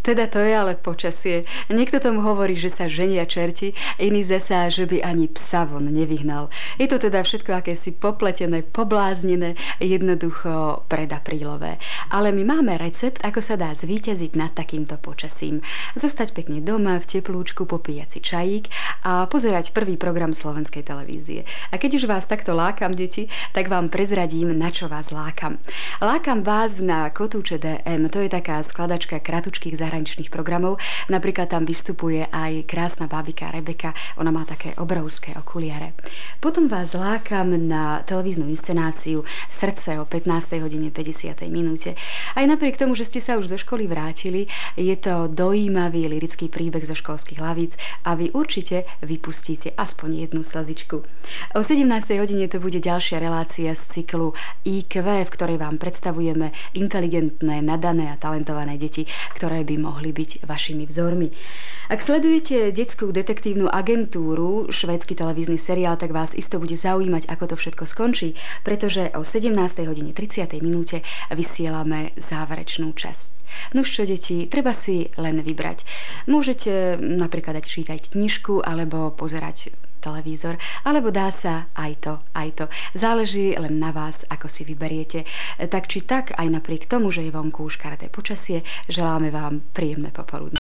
Teda to je ale počasie. Niekto tomu hovorí, že sa ženia čerti, iný zasa, že by ani psa von nevyhnal. Je to teda všetko akési popletené, pobláznené, jednoducho predaprílové. Ale my máme recept, ako sa dá zvíťaziť nad takýmto počasím. Zostať pekne doma, v teplúčku, popíjať si čajík a pozerať prvý program slovenskej televízie. A keď už vás takto lákam, deti, tak vám prezradím, na čo vás lákam. Lákam vás na Kotúče DM, to je taká skladačka kratučkých zahraničných programov. Napríklad tam vystupuje aj krásna bábika Rebeka, ona má také obrovské okuliare. Potom vás lákam na televíznu inscenáciu Srdce o 15:50 minúte. Aj napriek tomu, že ste sa už zo školy vrátili, je to dojímavý lirický príbeh zo školských lavíc a vy určite vypustíte aspoň jednu slzičku. O 17:00 hodine to bude ďalšia relácia z cyklu IQ, v ktorej vám predstavujeme inteligentné, nadané a talentované deti, ktoré by mohli byť vašimi vzormi. Ak sledujete detskú detektívnu agentúru, švédsky televízny seriál, tak vás isto bude zaujímať, ako to všetko skončí, pretože o 17:30 minúte vysielame záverečnú časť. No čo, deti, treba si len vybrať. Môžete napríklad dať čítať knižku alebo pozerať televízor, alebo dá sa aj to, aj to. Záleží len na vás, ako si vyberiete. Tak či tak, aj napriek tomu, že je vonku škaredé počasie, želáme vám príjemné popoludne.